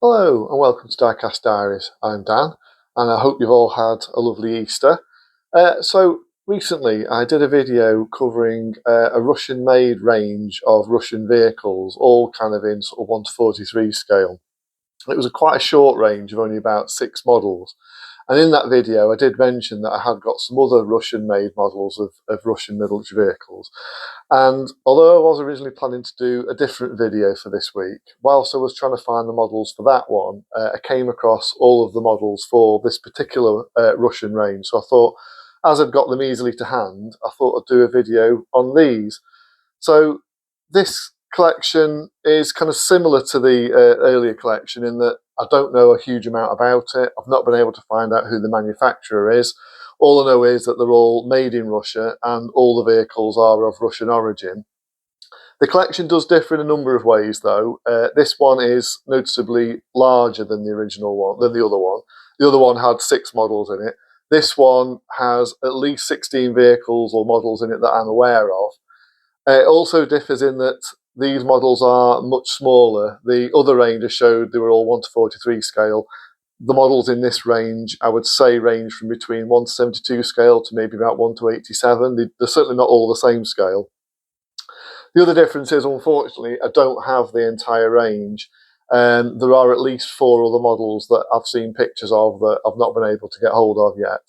Hello and welcome to Diecast Diaries. I'm Dan and I hope you've all had a lovely Easter. So recently I did a video covering a Russian made range of Russian vehicles, all kind of in sort of 1:43 scale. It was quite a short range of only about 6 models. And in that video I did mention that I had got some other Russian made models of Russian military vehicles. And although I was originally planning to do a different video for this week, whilst I was trying to find the models for that one, I came across all of the models for this particular Russian range. So I thought, as I've got them easily to hand, I thought I'd do a video on these. So this collection is kind of similar to the earlier collection in that I don't know a huge amount about it. I've not been able to find out who the manufacturer is. All I know is that they're all made in Russia and all the vehicles are of Russian origin. The collection does differ in a number of ways though. This one is noticeably larger than the original one, than the other one. The other one had 6 models in it. This one has at least 16 vehicles or models in it that I'm aware of. It also differs in that these models are much smaller. The other range I showed, they were all 1:43 scale. The models in this range, I would say, range from between 1:72 scale to maybe about 1:87. They're certainly not all the same scale. The other difference is, unfortunately, I don't have the entire range. There are at least 4 other models that I've seen pictures of that I've not been able to get hold of yet.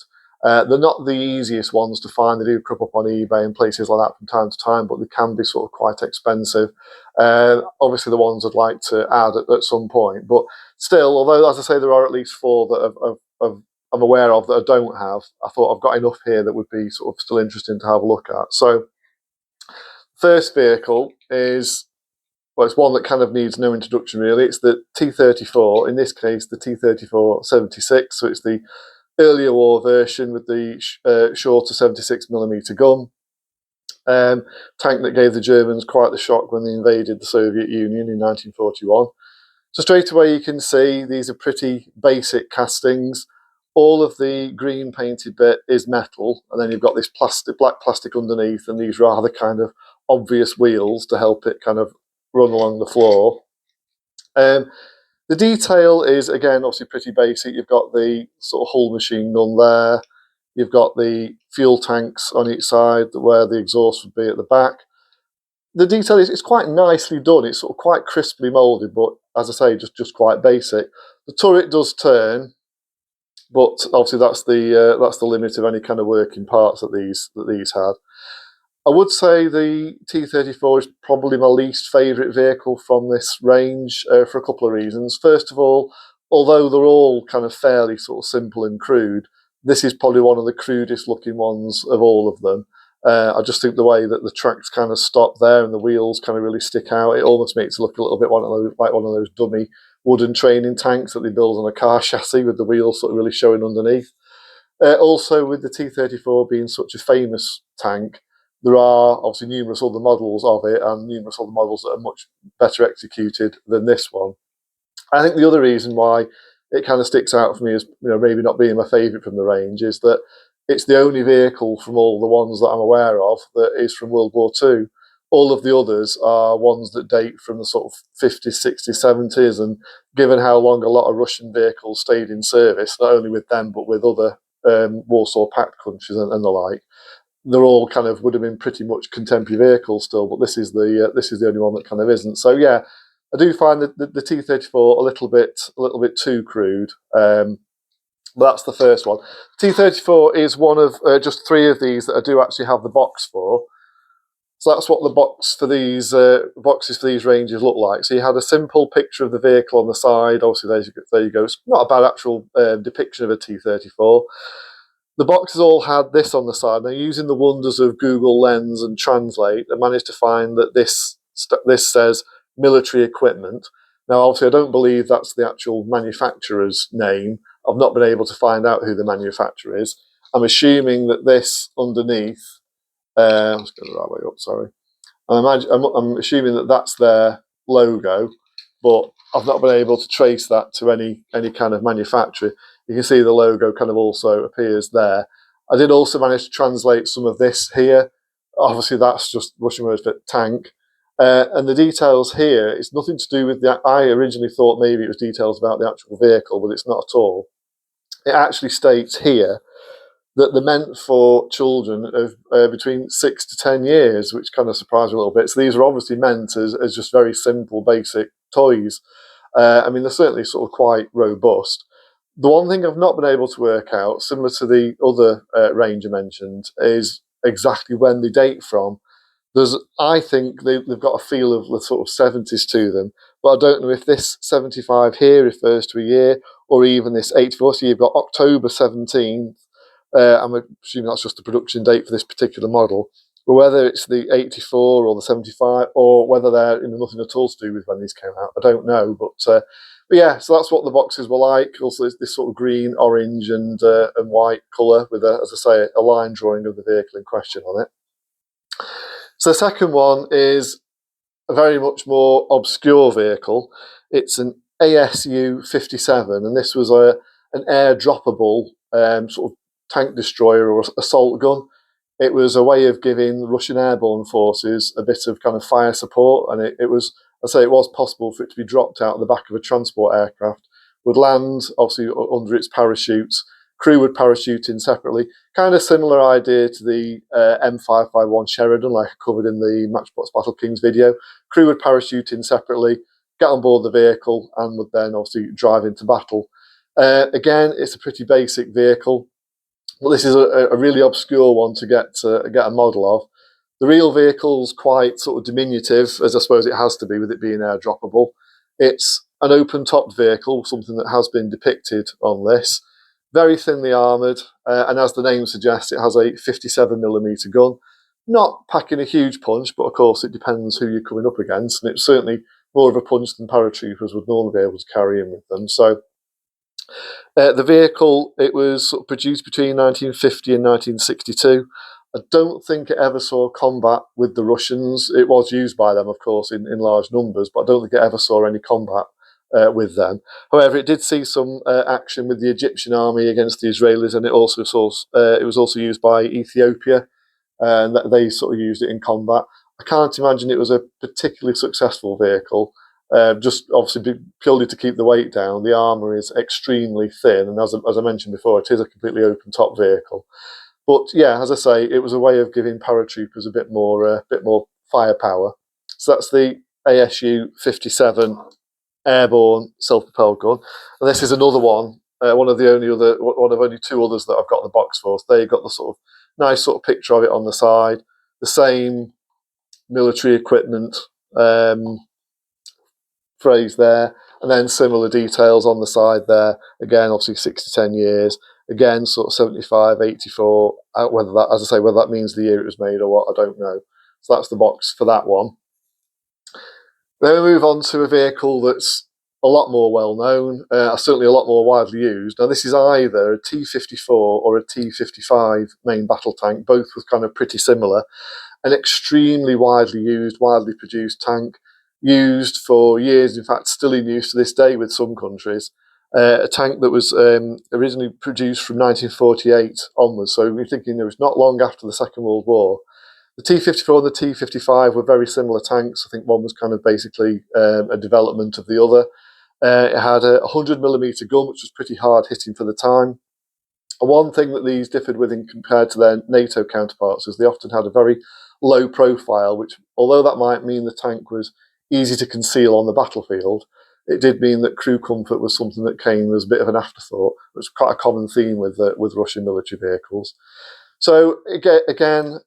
They're not the easiest ones to find. They do crop up on eBay and places like that from time to time, but they can be sort of quite expensive. Obviously, the ones I'd like to add at some point, but still, although, as I say, there are at least 4 that I'm aware of that I don't have, I thought I've got enough here that would be sort of still interesting to have a look at. So, first vehicle is, well, it's one that kind of needs no introduction really. It's the T-34, in this case the T-34-76, so it's the earlier war version with the shorter 76mm gun. Tank that gave the Germans quite the shock when they invaded the Soviet Union in 1941. So straight away you can see these are pretty basic castings. All of the green painted bit is metal, and then you've got this black plastic underneath and these rather kind of obvious wheels to help it kind of run along the floor. The detail is, again, obviously pretty basic. You've got the sort of hull machine gun there. You've got the fuel tanks on each side where the exhaust would be at the back. The detail is quite nicely done. It's sort of quite crisply moulded, but as I say, just quite basic. The turret does turn, but obviously that's the limit of any kind of working parts that these had. I would say the T-34 is probably my least favourite vehicle from this range for a couple of reasons. First of all, although they're all kind of fairly sort of simple and crude, this is probably one of the crudest looking ones of all of them. I just think the way that the tracks kind of stop there and the wheels kind of really stick out, it almost makes it look a little bit like one of those dummy wooden training tanks that they build on a car chassis with the wheels sort of really showing underneath. Also, with the T-34 being such a famous tank, there are obviously numerous other models of it and numerous other models that are much better executed than this one. I think the other reason why it kind of sticks out for me as, you know, maybe not being my favourite from the range is that it's the only vehicle from all the ones that I'm aware of that is from World War II. All of the others are ones that date from the sort of 50s, 60s, 70s, and given how long a lot of Russian vehicles stayed in service, not only with them but with other Warsaw Pact countries and the like, they're all kind of would have been pretty much contemporary vehicles still, but this is the only one that kind of isn't. So yeah, I do find the T-34 a little bit too crude. But that's the first one. T-34 is one of just 3 of these that I do actually have the box for. So that's what the boxes for these ranges look like. So you had a simple picture of the vehicle on the side. Obviously, there you go. It's not a bad actual depiction of a T-34. The boxes all had this on the side. Now, using the wonders of Google Lens and Translate, I managed to find that this says military equipment. Now, obviously, I don't believe that's the actual manufacturer's name. I've not been able to find out who the manufacturer is. I'm assuming that this underneath, let's go the right way up, sorry. I'm assuming that that's their logo, but I've not been able to trace that to any kind of manufacturer. You can see the logo kind of also appears there. I did also manage to translate some of this here. Obviously, that's just Russian words for tank. And the details here, it's nothing to do with I originally thought maybe it was details about the actual vehicle, but it's not at all. It actually states here that they're meant for children of between 6 to 10 years, which kind of surprised me a little bit. So these are obviously meant as just very simple, basic toys. I mean, they're certainly sort of quite robust. The one thing I've not been able to work out, similar to the other range I mentioned, is exactly when they date from. I think they've got a feel of the sort of 70s to them, but I don't know if this 75 here refers to a year or even this 84. So you've got October 17th. I'm assuming that's just the production date for this particular model. But whether it's the 84 or the 75, or whether they're nothing at all to do with when these came out, I don't know. But yeah, so that's what the boxes were like. Also, this sort of green, orange, and white colour with, as I say, a line drawing of the vehicle in question on it. So the second one is a very much more obscure vehicle. It's an ASU 57, and this was an air-droppable sort of tank destroyer or assault gun. It was a way of giving Russian airborne forces a bit of kind of fire support, and it was, I say, it was possible for it to be dropped out of the back of a transport aircraft, would land obviously under its parachutes. Crew would parachute in separately. Kind of similar idea to the M551 Sheridan, like I covered in the Matchbox Battle Kings video. Crew would parachute in separately, get on board the vehicle, and would then obviously drive into battle. Again, it's a pretty basic vehicle. Well, this is a really obscure one to get a model of. The real vehicle's quite sort of diminutive, as I suppose it has to be with it being air droppable. It's an open-topped vehicle, something that has been depicted on this. Very thinly armoured, and as the name suggests, it has a 57mm gun. Not packing a huge punch, but of course it depends who you're coming up against, and it's certainly more of a punch than paratroopers would normally be able to carry in with them. So the vehicle, it was sort of produced between 1950 and 1962. I don't think it ever saw combat with the Russians. It was used by them, of course, in large numbers, but I don't think it ever saw any combat with them. However, it did see some action with the Egyptian army against the Israelis, and it was also used by Ethiopia, and they sort of used it in combat. I can't imagine it was a particularly successful vehicle. Just obviously purely to keep the weight down. The armour is extremely thin, and as I mentioned before, it is a completely open-top vehicle. But yeah, as I say, it was a way of giving paratroopers a bit more firepower. So that's the ASU 57 airborne self-propelled gun, and this is another one. One of only two others that I've got in the box for. So they've got the sort of nice sort of picture of it on the side, the same military equipment phrase there, and then similar details on the side there. Again, obviously 6 to 10 years. Again, sort of 75, 84. Whether that, as I say, whether that means the year it was made or what, I don't know. So that's the box for that one. Then we move on to a vehicle that's a lot more well known, certainly a lot more widely used. Now, this is either a T-54 or a T-55 main battle tank. Both were kind of pretty similar. An extremely widely used, widely produced tank, used for years, in fact still in use to this day with some countries. A tank that was originally produced from 1948 onwards, so we're thinking it was not long after the Second World War. The T-54 and the T-55 were very similar tanks. I think one was kind of basically a development of the other. It had a 100mm gun, which was pretty hard hitting for the time. And one thing that these differed with in compared to their NATO counterparts is they often had a very low profile, which, although that might mean the tank was easy to conceal on the battlefield, it did mean that crew comfort was something that came as a bit of an afterthought. It was quite a common theme with Russian military vehicles. So again,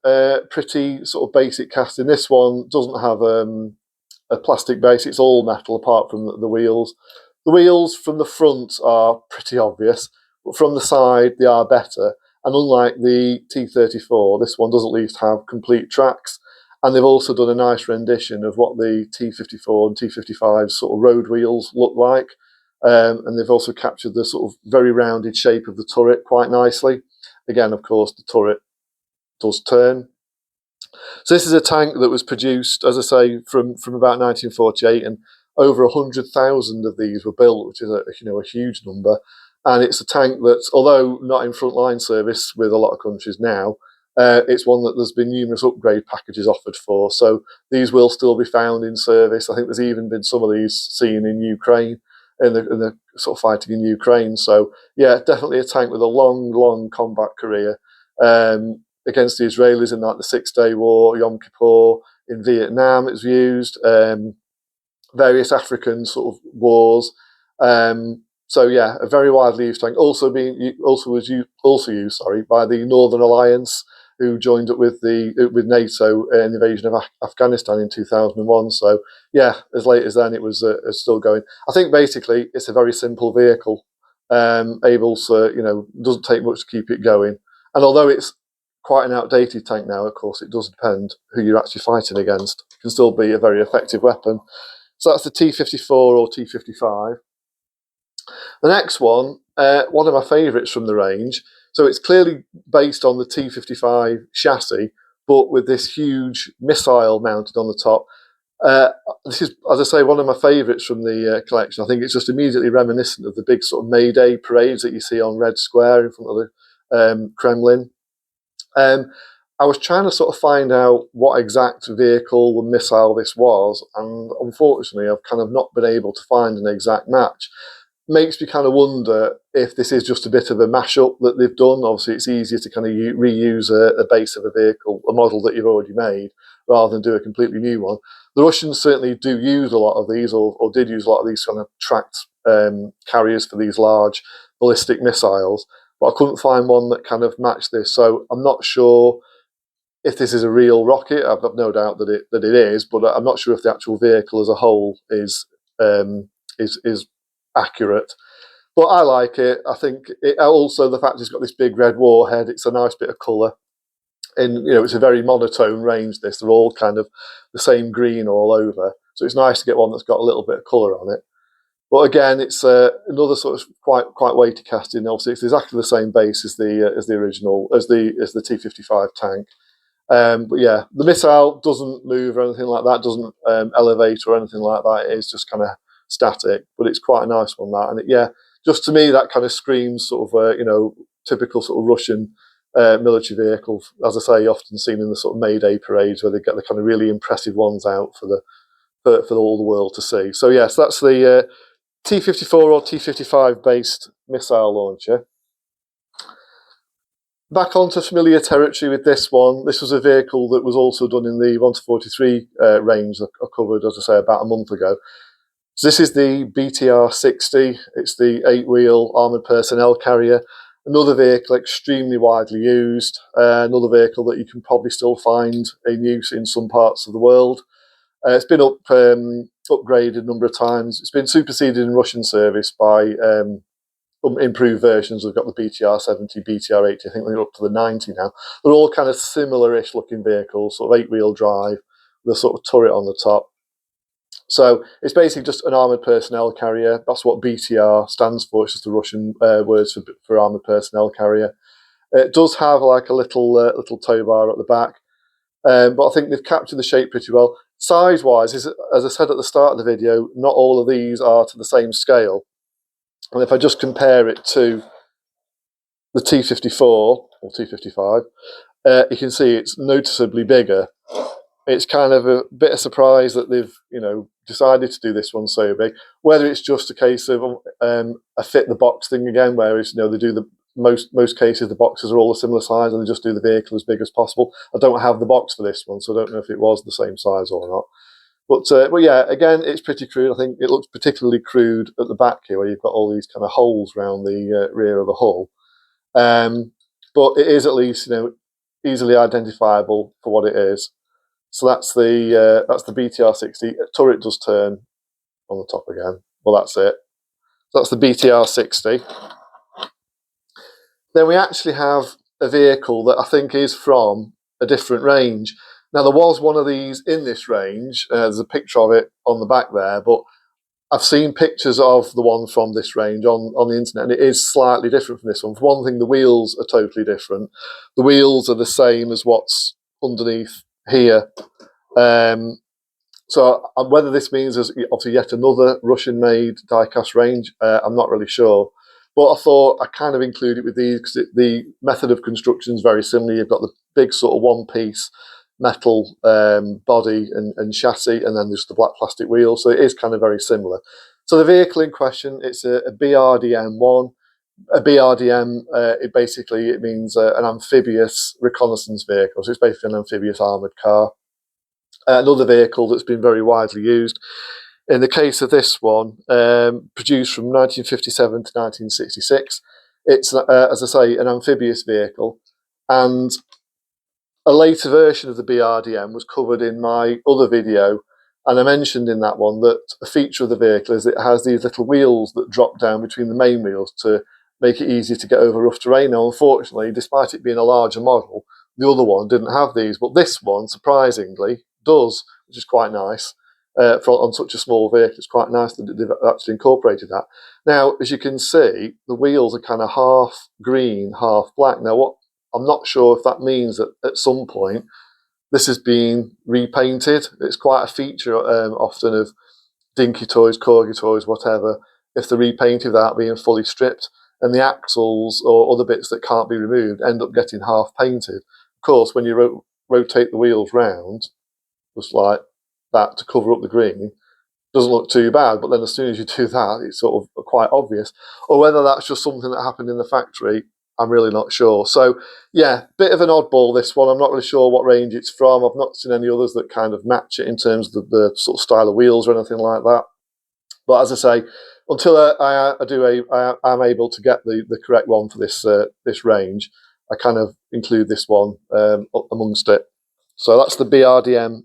pretty sort of basic casting. This one doesn't have a plastic base. It's all metal apart from the wheels. The wheels from the front are pretty obvious, but from the side they are better. And unlike the T-34, this one does at least have complete tracks. And they've also done a nice rendition of what the T-54 and T-55 sort of road wheels look like. And they've also captured the sort of very rounded shape of the turret quite nicely. Again, of course, the turret does turn. So this is a tank that was produced, as I say, from about 1948, and over 100,000 of these were built, which is a huge number. And it's a tank that's, although not in frontline service with a lot of countries now, It's one that there's been numerous upgrade packages offered for, so these will still be found in service. I think there's even been some of these seen in Ukraine, in the sort of fighting in Ukraine. So yeah, definitely a tank with a long combat career against the Israelis in like the 6-Day War, Yom Kippur, in Vietnam. It's used various African sort of wars. So yeah, a very widely used tank. Also was used by the Northern Alliance, who joined up with NATO in the invasion of Afghanistan in 2001. So yeah, as late as then, it was still going. I think basically it's a very simple vehicle, able to, doesn't take much to keep it going. And although it's quite an outdated tank now, of course, it does depend who you're actually fighting against. It can still be a very effective weapon. So that's the T-54 or T-55. The next one of my favourites from the range. So it's clearly based on the T-55 chassis, but with this huge missile mounted on the top. This is, as I say, one of my favourites from the collection. I think it's just immediately reminiscent of the big sort of May Day parades that you see on Red Square in front of the Kremlin. I was trying to sort of find out what exact vehicle and missile this was, and unfortunately I've kind of not been able to find an exact match. Makes me kind of wonder if this is just a bit of a mashup that they've done. Obviously, it's easier to kind of reuse a base of a vehicle, a model that you've already made, rather than do a completely new one. The Russians certainly do use a lot of these, or did use a lot of these kind of tracked carriers for these large ballistic missiles, but I couldn't find one that kind of matched this. So I'm not sure if this is a real rocket. I've no doubt that it is, but I'm not sure if the actual vehicle as a whole is accurate. But I like it. I think it, also the fact it's got this big red warhead. It's a nice bit of colour, and it's a very monotone range. They're all kind of the same green all over. So it's nice to get one that's got a little bit of colour on it. But again, it's another sort of quite weighty casting. Obviously, it's exactly the same base as the original as the T-55 tank. But yeah, the missile doesn't move or anything like that, doesn't elevate or anything like that. It is just kind of static, but it's quite a nice one, that. And just to me, that kind of screams sort of, typical sort of Russian military vehicle. As I say, often seen in the sort of May Day parades where they get the kind of really impressive ones out for all the world to see. So yes, that's the T-54 or T-55 based missile launcher. Back onto familiar territory with this one. This was a vehicle that was also done in the 1-43 range that I covered, as I say, about a month ago. So this is the BTR-60. It's the 8-wheel armoured personnel carrier. Another vehicle extremely widely used. Another vehicle that you can probably still find in use in some parts of the world. It's been upgraded a number of times. It's been superseded in Russian service by improved versions. We've got the BTR-70, BTR-80, I think they're up to the 90 now. They're all kind of similar-ish looking vehicles, sort of 8-wheel drive, with a sort of turret on the top. So it's basically just an armoured personnel carrier. That's what BTR stands for. It's just the Russian words for armoured personnel carrier. It does have like a little tow bar at the back, but I think they've captured the shape pretty well. Size-wise, as I said at the start of the video, not all of these are to the same scale. And if I just compare it to the T-54 or T-55, you can see it's noticeably bigger. It's kind of a bit of surprise that they've decided to do this one so big. Whether it's just a case of a fit the box thing again, whereas they do the most cases the boxes are all a similar size and they just do the vehicle as big as possible. I don't have the box for this one, so I don't know if it was the same size or not. But yeah, again, it's pretty crude. I think it looks particularly crude at the back here, where you've got all these kind of holes around the rear of the hull. But it is at least easily identifiable for what it is. So that's the BTR-60. Turret does turn on the top again. Well, that's it. So that's the BTR-60. Then we actually have a vehicle that I think is from a different range. Now, there was one of these in this range. There's a picture of it on the back there, but I've seen pictures of the one from this range on the internet, and it is slightly different from this one. For one thing, the wheels are totally different. The wheels are the same as what's underneath here. So whether this means there's obviously yet another Russian-made diecast range, I'm not really sure. But I thought I kind of include it with these because the method of construction is very similar. You've got the big sort of one-piece metal body and chassis, and then there's the black plastic wheel. So it is kind of very similar. So the vehicle in question, it's a BRDM1. A BRDM, it means an amphibious reconnaissance vehicle. So it's basically an amphibious armoured car. Another vehicle that's been very widely used. In the case of this one, produced from 1957 to 1966, it's, as I say, an amphibious vehicle. And a later version of the BRDM was covered in my other video, and I mentioned in that one that a feature of the vehicle is it has these little wheels that drop down between the main wheels to make it easy to get over rough terrain. Now, unfortunately, despite it being a larger model, the other one didn't have these, but this one, surprisingly, does, which is quite nice. On such a small vehicle, it's quite nice that they've actually incorporated that. Now, as you can see, the wheels are kind of half green, half black. Now, what I'm not sure if that means that at some point this has been repainted. It's quite a feature often of dinky toys, corgi toys, whatever, if they're repainted without being fully stripped, and the axles or other bits that can't be removed end up getting half painted. Of course, when you rotate the wheels round, just like that to cover up the green, doesn't look too bad, but then as soon as you do that, it's sort of quite obvious. Or whether that's just something that happened in the factory, I'm really not sure. So yeah, bit of an oddball, this one. I'm not really sure what range it's from. I've not seen any others that kind of match it in terms of the sort of style of wheels or anything like that. But as I say, until I'm able to get the correct one for this range, I kind of include this one amongst it. So that's the BRDM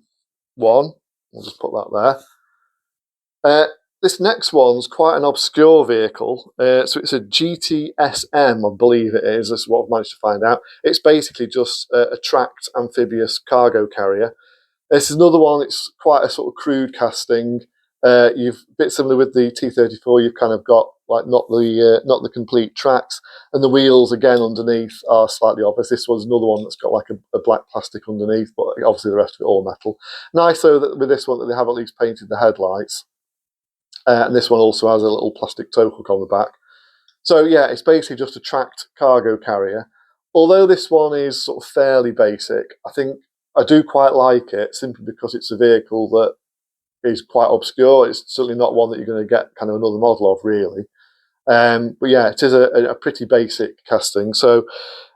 one. I'll just put that there. This next one's quite an obscure vehicle. So it's a GTSM, I believe it is. That's what I've managed to find out. It's basically just a tracked amphibious cargo carrier. This is another one. It's quite a sort of crude casting. You've a bit similar with the T-34. You've kind of got like not the complete tracks, and the wheels again underneath are slightly obvious. This one's another one that's got like a black plastic underneath, but obviously the rest of it all metal. Nice though that with this one that they have at least painted the headlights. And this one also has a little plastic tow hook on the back. So yeah, it's basically just a tracked cargo carrier. Although this one is sort of fairly basic, I think I do quite like it simply because it's a vehicle that is quite obscure. It's certainly not one that you're going to get kind of another model of, really. But yeah, it is a pretty basic casting. So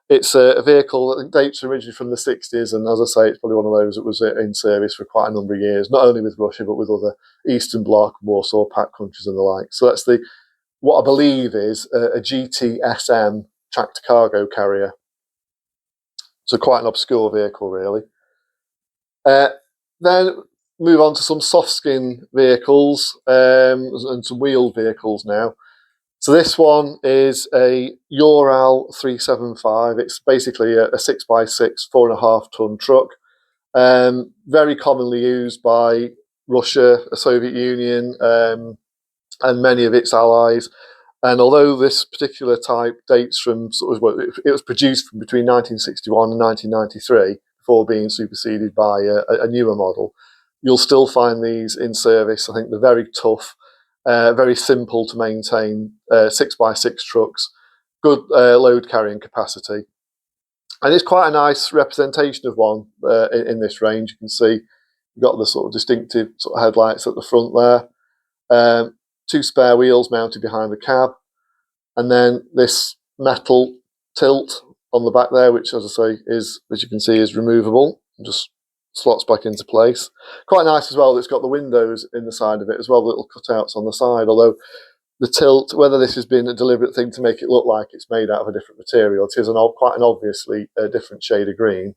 it's a vehicle that dates originally from the 60s, and as I say, it's probably one of those that was in service for quite a number of years, not only with Russia, but with other Eastern Bloc, Warsaw Pact countries and the like. So that's what I believe is a GTSM tracked cargo carrier. So quite an obscure vehicle, really. Then move on to some soft skin vehicles and some wheeled vehicles now. So this one is a Yural 375. It's basically a 6x6, 4.5 ton truck. Very commonly used by Russia, the Soviet Union, and many of its allies. And although this particular type dates from it was produced from between 1961 and 1993 before being superseded by a newer model, you'll still find these in service. I think they're very tough. Very simple to maintain, 6x6 trucks, good load carrying capacity. And it's quite a nice representation of one in this range. You can see you've got the sort of distinctive sort of headlights at the front there, 2 spare wheels mounted behind the cab, and then this metal tilt on the back there, which, as I say, is, as you can see, is removable. Just slots back into place. Quite nice as well that it's got the windows in the side of it as well, little cutouts on the side, although the tilt, whether this has been a deliberate thing to make it look like it's made out of a different material, it is quite an obviously different shade of green.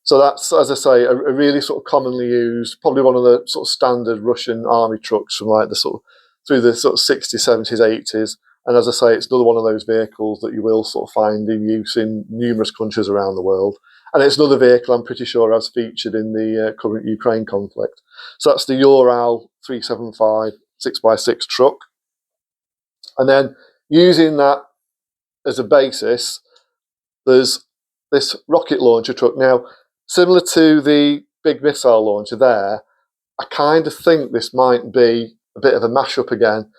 So that's, as I say, a really sort of commonly used, probably one of the sort of standard Russian army trucks from like the sort of through the sort of 60s, 70s, 80s. And as I say, it's another one of those vehicles that you will sort of find in use in numerous countries around the world. And it's another vehicle I'm pretty sure has featured in the current Ukraine conflict. So that's the Yural 375 6x6 truck. And then using that as a basis, there's this rocket launcher truck. Now, similar to the big missile launcher there, I kind of think this might be a bit of a mashup again.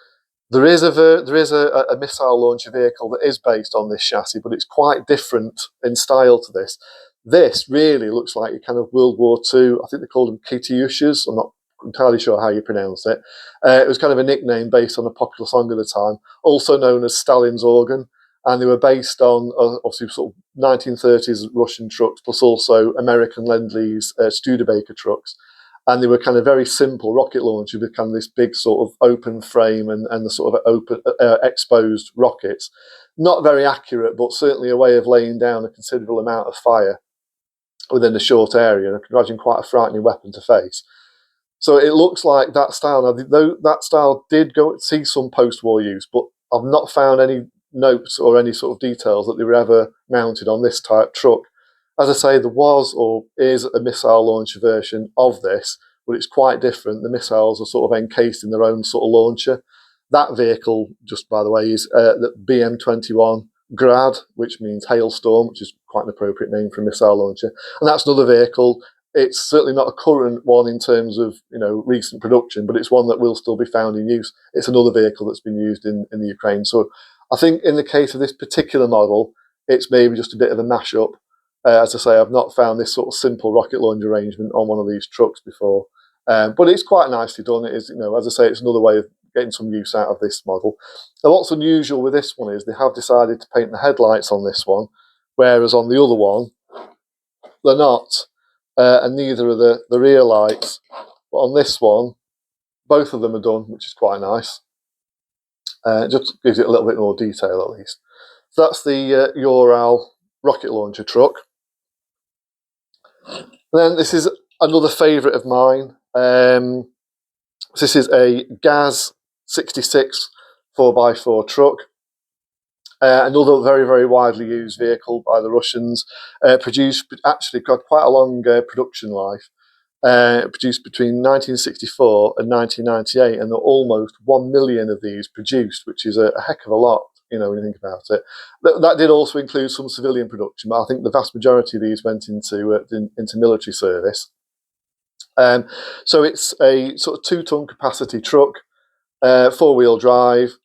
There is a missile launcher vehicle that is based on this chassis, but it's quite different in style to this. This really looks like a kind of World War II. I think they called them Katyushas. I'm not entirely sure how you pronounce it. It was kind of a nickname based on a popular song of the time, also known as Stalin's Organ. And they were based on obviously sort of 1930s Russian trucks, plus also American Lend-Lease Studebaker trucks. And they were kind of very simple rocket launchers with kind of this big sort of open frame and the sort of open exposed rockets. Not very accurate, but certainly a way of laying down a considerable amount of fire within a short area. And I can imagine quite a frightening weapon to face. So it looks like that style. Now, though that style did go see some post-war use, but I've not found any notes or any sort of details that they were ever mounted on this type truck. As I say, there was or is a missile launcher version of this, but it's quite different. The missiles are sort of encased in their own sort of launcher. That vehicle, just by the way, is the BM-21 Grad, which means hailstorm, which is quite an appropriate name for a missile launcher. And that's another vehicle. It's certainly not a current one in terms of recent production, but it's one that will still be found in use. It's another vehicle that's been used in the Ukraine. So I think in the case of this particular model, it's maybe just a bit of a mashup. As I say, I've not found this sort of simple rocket launch arrangement on one of these trucks before, but it's quite nicely done. It is, as I say, it's another way of getting some use out of this model. Now, what's unusual with this one is they have decided to paint the headlights on this one, whereas on the other one, they're not, and neither are the rear lights. But on this one, both of them are done, which is quite nice. Just gives it a little bit more detail at least. So that's the Yural rocket launcher truck. Then this is another favourite of mine. This is a GAZ 66 4x4 truck. Another very, very widely used vehicle by the Russians. Actually got quite a long production life. Produced between 1964 and 1998, and there are almost 1 million of these produced, which is a heck of a lot, when you think about it. That did also include some civilian production, but I think the vast majority of these went into military service. So it's a sort of 2-ton capacity truck, 4-wheel drive.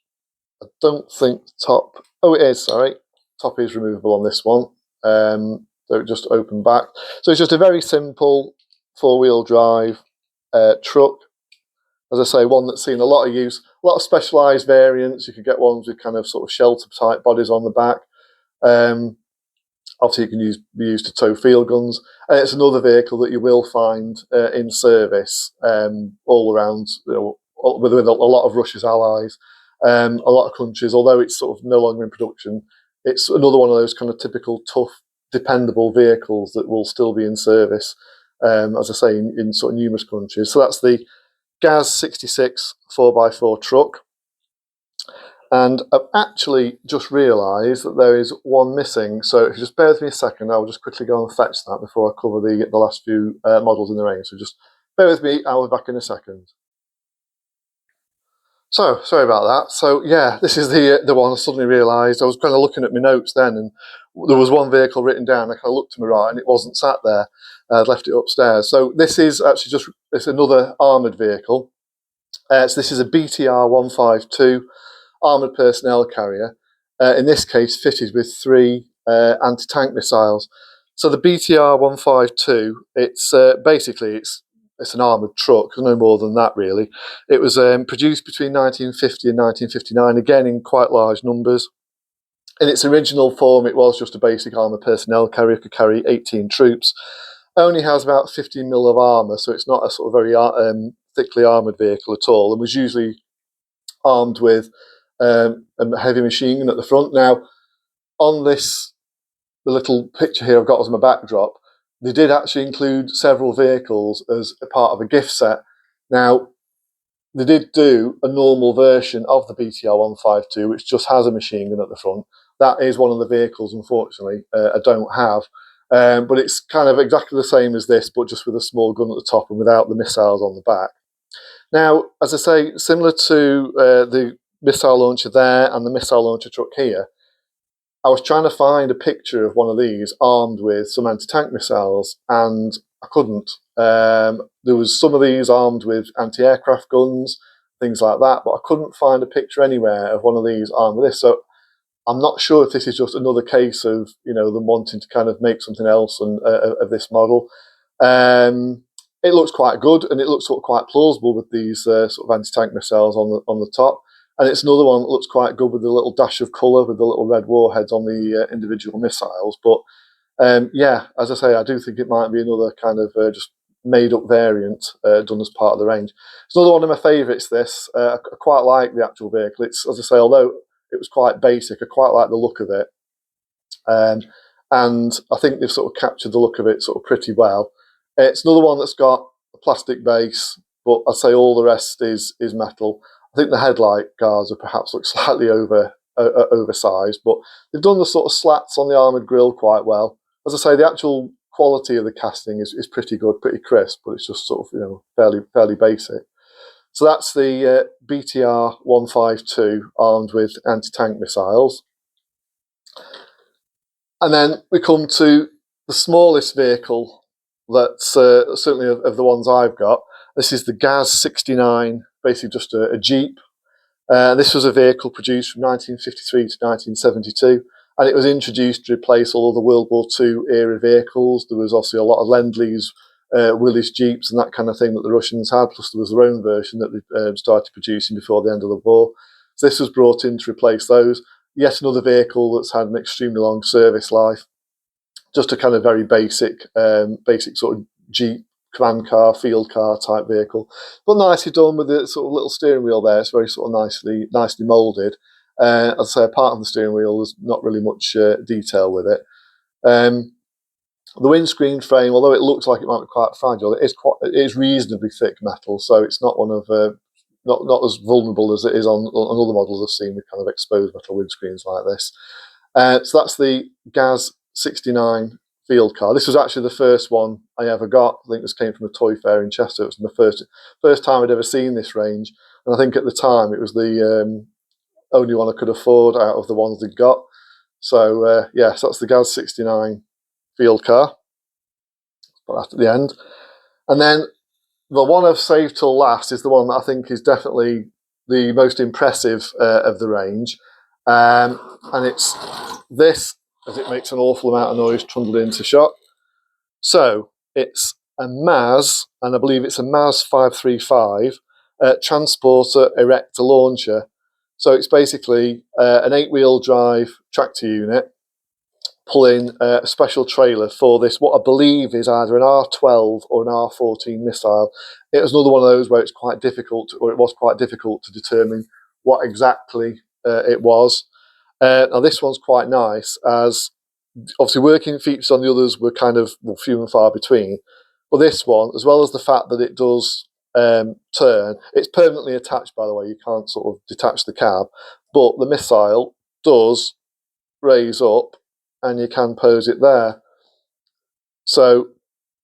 I don't think top. Oh, it is. Sorry, top is removable on this one. So it just opened back. So it's just a very simple 4-wheel drive truck. As I say, one that's seen a lot of use, a lot of specialised variants. You could get ones with kind of sort of shelter type bodies on the back. Obviously, it can be used to tow field guns. It's another vehicle that you will find in service all around, with a lot of Russia's allies, a lot of countries. Although it's sort of no longer in production, it's another one of those kind of typical tough, dependable vehicles that will still be in service. As I say, in sort of numerous countries. So that's the GAZ 66 4x4 truck. And I've actually just realised that there is one missing. So if you just bear with me a second, I'll just quickly go and fetch that before I cover the last few models in the range. So just bear with me, I'll be back in a second. So, sorry about that. So yeah, this is the one I suddenly realised. I was kind of looking at my notes then, and there was one vehicle written down. I kind of looked to my right, and it wasn't sat there. I'd left it upstairs. So this is actually it's another armoured vehicle. So this is a BTR 152 armoured personnel carrier. In this case, fitted with 3 anti-tank missiles. So the BTR 152, it's basically it's an armoured truck, no more than that really. It was produced between 1950 and 1959, again in quite large numbers. In its original form, it was just a basic armoured personnel carrier, could carry 18 troops. Only has about 15 mil of armour, so it's not a sort of very thickly armoured vehicle at all, and was usually armed with a heavy machine gun at the front. Now, on the little picture here I've got as my backdrop, they did actually include several vehicles as a part of a gift set. Now, they did do a normal version of the BTR 152, which just has a machine gun at the front. That is one of the vehicles, unfortunately, I don't have. But it's kind of exactly the same as this, but just with a small gun at the top and without the missiles on the back. Now, as I say, similar to the missile launcher there and the missile launcher truck here, I was trying to find a picture of one of these armed with some anti-tank missiles, and I couldn't. There was some of these armed with anti-aircraft guns. things like that, but I couldn't find a picture anywhere of one of these armed with this. So I'm not sure if this is just another case of, you know, them wanting to kind of make something else and of this model. It looks quite good, and it looks sort of quite plausible with these sort of anti-tank missiles on the top. And it's another one that looks quite good with the little dash of colour with the little red warheads on the individual missiles. But yeah, as I say, I do think it might be another kind of just made-up variant done as part of the range. It's another one of my favourites, this. I quite like the actual vehicle. It's, as I say, although it was quite basic, I quite like the look of it. And I think they've sort of captured the look of it sort of pretty well. It's another one that's got a plastic base, but I'd say all the rest is metal. I think the headlight guards are perhaps look slightly oversized, but they've done the sort of slats on the armoured grille quite well. As I say, the actual quality of the casting is pretty good, pretty crisp, but it's just sort of, you know, fairly basic. So that's the BTR 152 armed with anti-tank missiles. And then we come to the smallest vehicle that's certainly of the ones I've got. This is the GAZ 69, basically just a Jeep. This was a vehicle produced from 1953 to 1972, and it was introduced to replace all of the World War II era vehicles. There was obviously a lot of Lend-Lease, Willys Jeeps and that kind of thing that the Russians had, plus there was their own version that they started producing before the end of the war. So this was brought in to replace those. Yet another vehicle that's had an extremely long service life. Just a kind of very basic sort of Jeep, command car, field car type vehicle, but nicely done with the sort of little steering wheel there. It's very sort of nicely moulded. As I say, apart from the steering wheel, there's not really much detail with it. The windscreen frame, although it looks like it might be quite fragile, it is reasonably thick metal, so it's not one of not as vulnerable as it is on other models I've seen with kind of exposed metal windscreens like this. So that's the GAZ 69 field car. This was actually the first one I ever got. I think this came from a toy fair in Chester. It was the first time I'd ever seen this range, and I think at the time it was the only one I could afford out of the ones they'd got. So yeah, so that's the GAZ 69 field car. Put that at the end, and then the one I've saved till last is the one that I think is definitely the most impressive of the range, and it's this, as it makes an awful amount of noise trundled into shot. So it's a MAZ, and I believe it's a MAZ 535 transporter erector launcher. So it's basically an 8-wheel drive tractor unit pulling a special trailer for this, what I believe is either an R12 or an R14 missile. It was another one of those where it was quite difficult to determine what exactly it was. Now this one's quite nice, as obviously working features on the others were kind of few and far between. But this one, as well as the fact that it does turn, it's permanently attached, by the way, you can't sort of detach the cab, but the missile does raise up and you can pose it there. So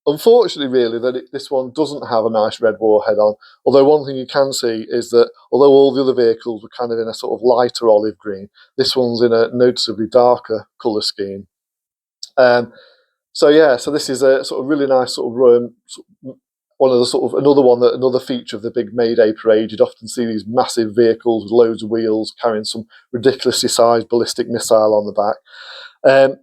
unfortunately, really, that this one doesn't have a nice red warhead on. Although one thing you can see is that although all the other vehicles were kind of in a sort of lighter olive green, this one's in a noticeably darker colour scheme. So yeah, so this is a sort of really nice sort of one of the sort of another feature of the big Mayday parade. You'd often see these massive vehicles with loads of wheels carrying some ridiculously sized ballistic missile on the back.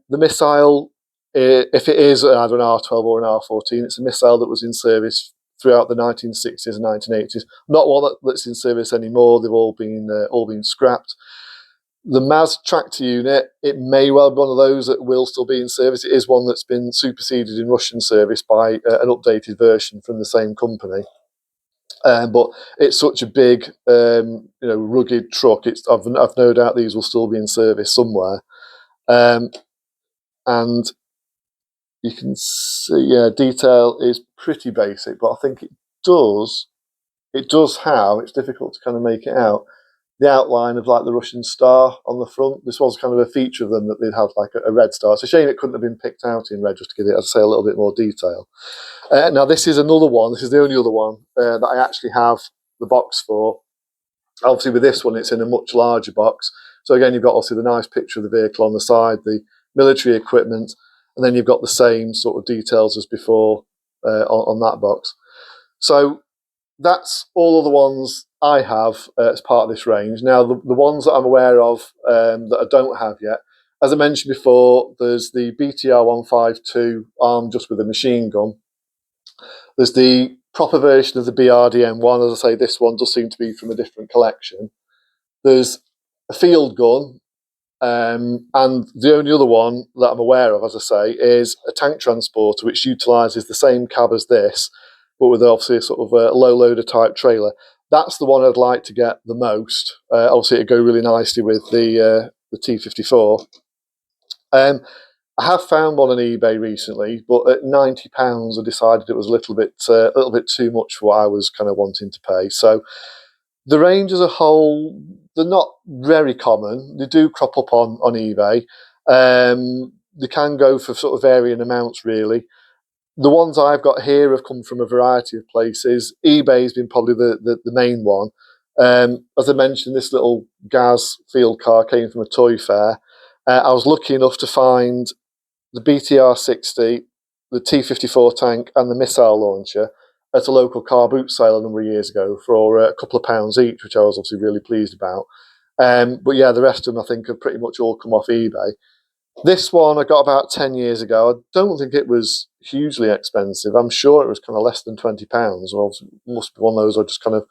The missile, if it is either an R12 or an R14, it's a missile that was in service throughout the 1960s and 1980s. Not one that's in service anymore. They've all been scrapped. The MAZ tractor unit, it may well be one of those that will still be in service. It is one that's been superseded in Russian service by an updated version from the same company. But it's such a big, rugged truck. I've no doubt these will still be in service somewhere. And you can see, yeah, detail is pretty basic, but I think it does have, it's difficult to kind of make it out, the outline of like the Russian star on the front. This was kind of a feature of them that they'd have like a red star. It's a shame it couldn't have been picked out in red just to give it, as I say, a little bit more detail. Now this is another one, this is the only other one that I actually have the box for. Obviously with this one, it's in a much larger box. So again, you've got obviously the nice picture of the vehicle on the side, the military equipment, and then you've got the same sort of details as before on that box. So that's all of the ones I have as part of this range. Now, the ones that I'm aware of that I don't have yet, as I mentioned before, there's the BTR 152 armed just with a machine gun. There's the proper version of the BRDM one. As I say, this one does seem to be from a different collection. There's a field gun, and the only other one that I'm aware of, as I say, is a tank transporter, which utilises the same cab as this, but with obviously a sort of a low loader type trailer. That's the one I'd like to get the most. Obviously, it'd go really nicely with the T54. I have found one on eBay recently, but at £90, I decided it was a little bit too much for what I was kind of wanting to pay. So the range as a whole, they're not very common. They do crop up on eBay. They can go for sort of varying amounts, really. The ones I've got here have come from a variety of places. eBay's been probably the main one. As I mentioned, this little Gaz field car came from a toy fair. I was lucky enough to find the BTR 60, the T54 tank, and the missile launcher at a local car boot sale a number of years ago for a couple of pounds each, which I was obviously really pleased about. But yeah, the rest of them I think have pretty much all come off eBay. This one I got about 10 years ago. I don't think it was hugely expensive. I'm sure it was kind of less than £20. Well, it must be one of those I just kind of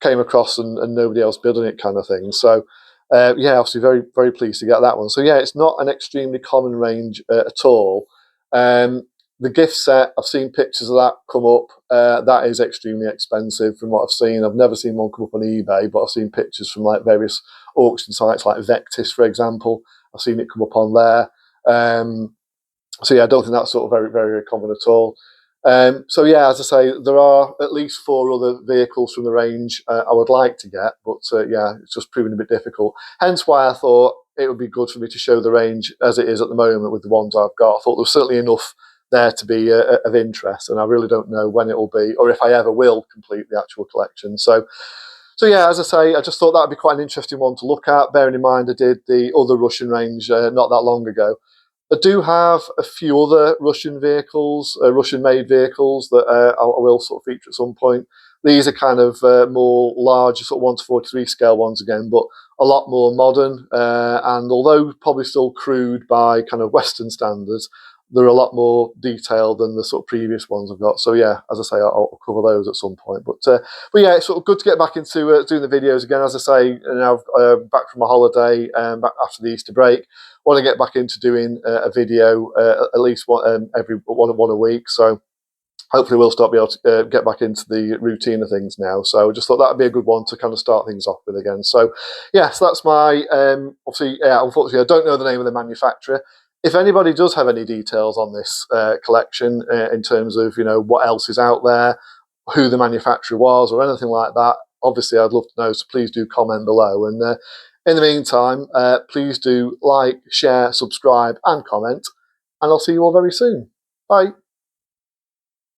came across and nobody else bid on it kind of thing. So yeah, obviously very, very pleased to get that one. So yeah, it's not an extremely common range at all. The gift set, I've seen pictures of that come up. That is extremely expensive from what I've seen. I've never seen one come up on eBay, but I've seen pictures from like various auction sites like Vectis, for example. I've seen it come up on there. So yeah, I don't think that's sort of very, very, very common at all. So yeah, as I say, there are at least 4 other vehicles from the range I would like to get, but yeah, it's just proving a bit difficult. Hence why I thought it would be good for me to show the range as it is at the moment with the ones I've got. I thought there was certainly enough there to be of interest, and I really don't know when it will be, or if I ever will complete the actual collection. So yeah, as I say, I just thought that would be quite an interesting one to look at, bearing in mind I did the other Russian range not that long ago. I do have a few other Russian vehicles, Russian-made vehicles that I will sort of feature at some point. These are kind of more large, sort of 1:43 scale ones again, but a lot more modern. And although probably still crude by kind of Western standards, they're a lot more detailed than the sort of previous ones I've got. So yeah, as I say, I'll cover those at some point. But yeah, it's sort of good to get back into doing the videos again. As I say, now back from my holiday, back after the Easter break, want to get back into doing a video at least every one a week. So hopefully we'll start be able to get back into the routine of things now. So I just thought that would be a good one to kind of start things off with again. So yeah, so that's my obviously, yeah, unfortunately I don't know the name of the manufacturer. If anybody does have any details on this collection in terms of, you know, what else is out there, who the manufacturer was or anything like that, obviously I'd love to know, so please do comment below. And in the meantime, please do like, share, subscribe and comment, and I'll see you all very soon. Bye.